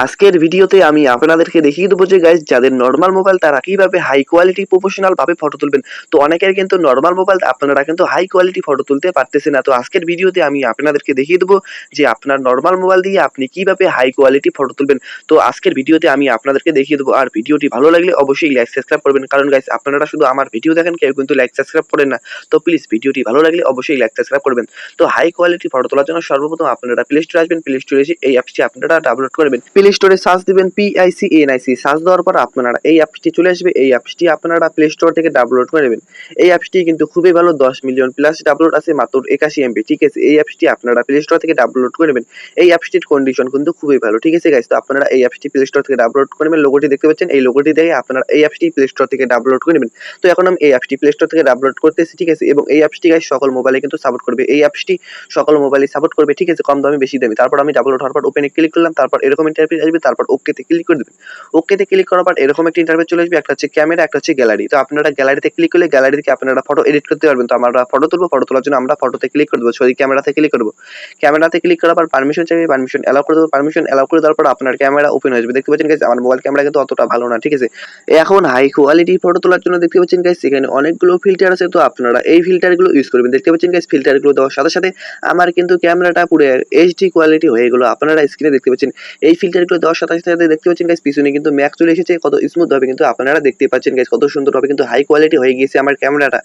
আজকের ভিডিওতে আমি আপনাদেরকে দেখিয়ে দেবো যে গাইস যাদের নরমাল মোবাইল তারা কিভাবে হাই কোয়ালিটি প্রফেশনাল ভাবে ফটো তুলবেন। তো অনেকের কিন্তু নরমাল মোবাইল আপনারা কিন্তু হাই কোয়ালিটি ফটো তুলতে পারতেছেন না। তো আজকের ভিডিওতে আমি আপনাদেরকে দেখিয়ে দেবো যে আপনার নরমাল মোবাইল দিয়ে আপনি কিভাবে হাই কোয়ালিটি ফটো তুলবেন। তো আজকের ভিডিওতে আমি আপনাদেরকে দেখিয়ে দেবো। আর ভিডিওটি ভালো লাগলে অবশ্যই লাইক সাবস্ক্রাইব করবেন, কারণ গাইস আপনারা শুধু আমার ভিডিও দেখেন, কেউ কিন্তু লাইক সাবস্ক্রাইব করেন না। তো প্লিজ ভিডিওটি ভালো লাগলে অবশ্যই লাইক সাবস্ক্রাইব করবেন। তো হাই কোয়ালিটি ফটো তোলার জন্য সর্বপ্রথম আপনারা প্লে স্টোরে আসবেন। প্লে স্টোরে এসে এই অ্যাপসটি আপনারা ডাউনলোড করবেন। প্লে স্টোরে সার্চ দিবেন PICNIC, সার্চ দেওয়ার পর আপনারা এই অ্যাপসটি চলে আসবে। এই অ্যাপসটি আপনারা প্লে স্টোর থেকে ডাউনলোড করে নেবেন। এই অ্যাপসটি কিন্তু খুবই ভালো, 10 মিলিয়ন প্লাস ডাউনলোড আছে, মাত্র 81 MB। ঠিক আছে, এই অ্যাপসটি আপনারা প্লে স্টোর থেকে ডাউনলোড করে নেবেন। এই অ্যাপসটির কন্ডিশন কিন্তু খুবই ভালো। ঠিক আছে গাইস, তো আপনারা এই অ্যাপসটি প্লে স্টোর থেকে ডাউনলোড করে নেবেন। লোগোটি দেখতে পাচ্ছেন, এই লোগোটি দেখে আপনারা এই অ্যাপসটি প্লে স্টোর থেকে ডাউনলোড করে নেবেন। তো এখন আমি এই অ্যাপসটি প্লে স্টোর থেকে ডাউনলোড করতেছি। ঠিক আছে, এবং এই অ্যাপসটি গাইস সকল মোবাইলে কিন্তু সাপোর্ট করবে। এই অ্যাপসটি সকল মোবাইলে সাপোর্ট করবে। ঠিক আছে, কম দামি বেশি দামি। তারপর আমি ডাউনলোড হওয়ার পর ওপেনে ক্লিক করলাম। তারপর এরকম ইন্টারফেস আসবে, তারপর ওকেতে ক্লিক করে দেবেন। ওকেতে ক্লিক করার পর এরকম একটা ইন্টারফেস চলে আসবে। একটা হচ্ছে ক্যামেরা, একটা হচ্ছে গ্যালারি। তো আপনারা গ্যালারিতে ক্লিক করলে গ্যালারি থেকে আপনারা ফটো এডিট করতে পারবেন। তো আমরা ফটো তুলবো, ফটো তোলার জন্য আমরা ফটোতে ক্লিক করে দেবো, সরি ক্যামেরাতে ক্লিক করবো। ক্যামেরাতে ক্লিক করার পর পারমিশন চাইবে, পারমিশন এলাও করে দেবো। পারমিশন এলাও করে দেওয়ার পর আপনার ক্যামেরা ওপেন হয়ে যাবে। দেখতে পাচ্ছেন গাইস আমার মোবাইল ক্যামেরা কিন্তু অতটা ভালো না। ঠিক আছে, এখন হাই কোয়ালিটি ফটো তোলার জন্য দেখতে পাচ্ছেন গাইস এখানে অনেকগুলো ফিল্টার আছে। তো আপনারা এই ফিল্টারগুলো ইউজ করবেন। দেখতে পাচ্ছেন গাইস ফিল্টারগুলো দেওয়ার সাথে সাথে আমার কিন্তু ক্যামেরাটা পুরো HD কোয়ালিটি হয়ে গেলো। আপনারা স্ক্রিনে দেখতে পাচ্ছেন এই ফিল্টারগুলো দেওয়ার সাথে সাথে দেখতে পাচ্ছেন গাইস পিছনে কিন্তু ম্যাক চলে এসেছে। কত স্মুথ ভাবে কিন্তু আপনারা দেখতে পাচ্ছেন গাইস, কত সুন্দর ভাবে কিন্তু হাই কোয়ালিটি হয়ে গিয়েছে আমার ক্যামেরাটা।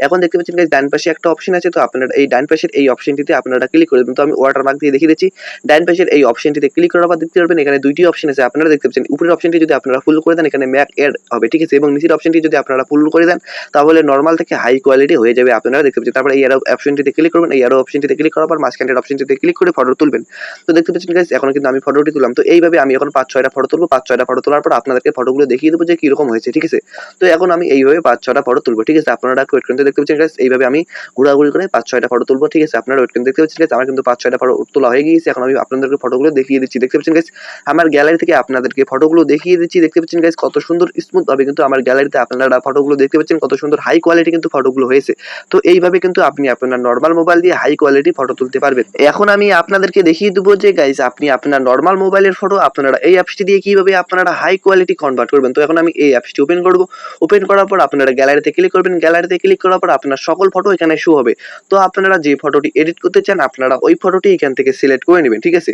এখন দেখতে পাচ্ছেন গাইস ডান পাশে একটা অপশন আছে। তো আপনারা এই ডান পাশের এই অপশনটিতে আপনারা ক্লিক করে দেবেন। তো আমি ওয়াটারমার্ক দিয়ে দেখিয়ে দিচ্ছি। ডান পাশের এই অপশনটিতে ক্লিক করার পর দেখতে পারবেন এখানে দুইটি অপশন আছে। আপনারা দেখতে পাচ্ছেন উপরের অপশনটি যদি আপনারা ফুল করে দেন এখানে ম্যাক এড হবে। ঠিক আছে, এবং নিচের অপশনটি যদি আপনারা ফুল করে দেন তাহলে নরমাল থেকে হাই কোয়ালিটি হয়ে যাবে। আপনারা দেখতে পাচ্ছেন। তারপর এই অ্যারো অপশনটিতে ক্লিক করবেন। এই অ্যারো অপশনটিতে ক্লিক করার পর মাঝখানের অপশনটিতে ক্লিক করে ফটো তুলবেন। তো দেখতে পাচ্ছেন গাইস এখন কিন্তু আমি ফটোটি তুললাম। তো এইভাবে আমি এখন 5-6টা ফটো তুলবো। 5-6টা ফটো তোলার পর আপনাদেরকে ফটোগুলো দেখিয়ে দেবো যে কিরকম হয়েছে। ঠিক আছে, তো এখন আমি এইভাবে 5-6টা ফটো তুলবো। ঠিক আছে, আপনারা ওয়েট করতে দেখতে পাচ্ছেন গাইস এইভাবে আমি ঘোরাঘুরি করে 5-6টা ফটো তুলবো। ঠিক আছে, আপনারা ওয়েট করতে দেখতে পাচ্ছেন গাইস আমার কিন্তু 5-6টা ফটো তোলা হয়ে গিয়েছে। এখন আমি আপনাদেরকে ফটোগুলো দেখিয়ে দিচ্ছি। দেখতে পাচ্ছেন গাইস আমার গ্যালারি থেকে আপনাদেরকে ফটোগুলো দেখিয়ে দিচ্ছি। দেখতে পাচ্ছেন গাইস কত সুন্দর স্মুথ ভাবে কিন্তু আমার গ্যালারিতে আপনারা ফটোগুলো দেখতে পাচ্ছেন, কত সুন্দর হাই কোয়ালিটি কিন্তু ফটোগুলো হয়েছে। তো এইভাবে কিন্তু আপনি আপনার নরমাল মোবাইল দিয়ে হাই কোয়ালিটি ফটো তুলতে পারবেন। এখন আমি আপনাদেরকে দেখিয়ে দেবো যে গাইস আপনি আপনার নরমাল মোবাইলের ফটো আপনারা এই অ্যাপসটি দিয়ে কিভাবে আপনারা হাই কোয়ালিটি কনভার্ট করবেন। তো এখন আমি এই অ্যাপসটি ওপেন করব। ওপেন করার পর আপনারা গ্যালারিতে ক্লিক করবেন। গ্যালারিতে ক্লিক করার পর আপনার সকল ফটো এখানে শো হবে। তো আপনারা যে ফটোটি এডিট করতে চান আপনারা ওই ফটোটি এখান থেকে সিলেক্ট করে নেবেন। ঠিক আছে,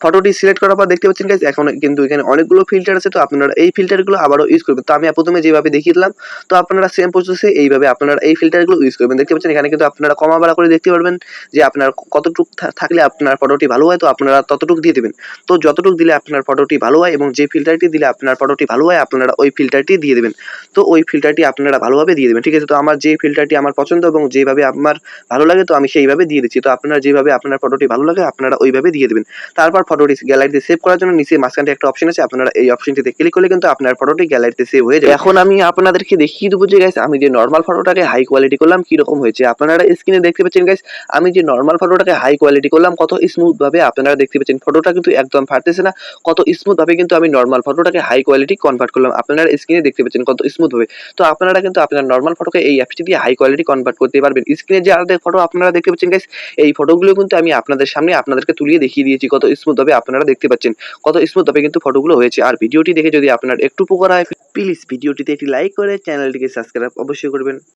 ফটোটি সিলেক্ট করার পর দেখতে পাচ্ছেন গাইস এখন কিন্তু এখানে অনেকগুলো ফিল্টার আছে। তো আপনারা এই ফিল্টারগুলো আবারও ইউজ করবেন। তো আমি প্রথমে যেভাবে দেখিয়ে দিলাম, তো আপনারা সেম প্রসেসে এইভাবে আপনারা এই ফিল্টারগুলো ইউজ করবেন। দেখতে পাচ্ছেন এখানে কিন্তু আপনারা কমা বাড়া করে দেখতে পারবেন যে আপনার কতটুকু থাকলে আপনার ফটোটি ভালো হয়। তো আপনারা ততটুকু দিয়ে দেবেন। তো যতটুকু দিলে আপনার ফটোটি ভালো হয় এবং যে ফিল্টারটি দিলে আপনার ফটোটি ভালো হয় আপনারা ওই ফিল্টারটি দিয়ে দেবেন। তো ওই ফিল্টারটি আপনারা ভালোভাবে দিয়ে দেবেন। ঠিক আছে, তো আমার যে ফিল্টারটি আমার পছন্দ এবং যেভাবে আমার ভালো লাগে তো আমি সেইভাবে দিয়ে দিচ্ছি। তো আপনারা যেভাবে আপনার ফটোটি ভালো লাগে আপনারা ওইভাবে দিয়ে দেবেন। তারপর ফটোটি গ্যালারিতে সেভ করার জন্য নিচে মাঝখানে একটা অপশন আছে। আপনারা এই অপশনটিতে ক্লিক করলে কিন্তু আপনার ফটোটি গ্যালারিতে সেভ হয়ে যাবে। এখন আমি আপনাদেরকে দেখিয়ে দেবো যে গাইস আমি যে নরমাল ফটোটাকে হাই কোয়ালিটি করলাম কিরকম হয়েছে। আপনারা স্ক্রিনে দেখতে পাচ্ছেন গাইস আমি যে নরমাল ফটোটাকে হাই কোয়ালিটি করলাম কত স্মুথ ভাবে আপনারা দেখতে পাচ্ছেন। ফটোটা কিন্তু একদম ফাটতেছে না, কত স্মুথ ভাবে কিন্তু আমি নরমাল ফটোটাকে হাই কোয়ালিটি কনভার্ট করলাম। আপনারা স্ক্রিনে দেখতে পাচ্ছেন কত স্মুথ ভাবে। তো আপনারা কিন্তু আপনার নরমাল ফটোকে এই অ্যাপসটি দিয়ে হাই কোয়ালিটি কনভার্ট করতে পারবেন। স্ক্রিনে যে আলাদা ফটো আপনারা দেখতে পাচ্ছেন গাইস এই ফটোগুলো কিন্তু আমি আপনাদের সামনে আপনাদেরকে তুলিয়ে দেখিয়ে দিয়েছি কত স্মুথ ভাবে আপনারা দেখতে পাচ্ছেন, কত স্মুথ ভাবে কিন্তু ফটোগুলো হয়েছে। আর ভিডিওটি দেখে যদি আপনার একটু উপকার হয় প্লিজ ভিডিওটিতে একটি লাইক করে চ্যানেলটিকে সাবস্ক্রাইব অবশ্যই করবেন।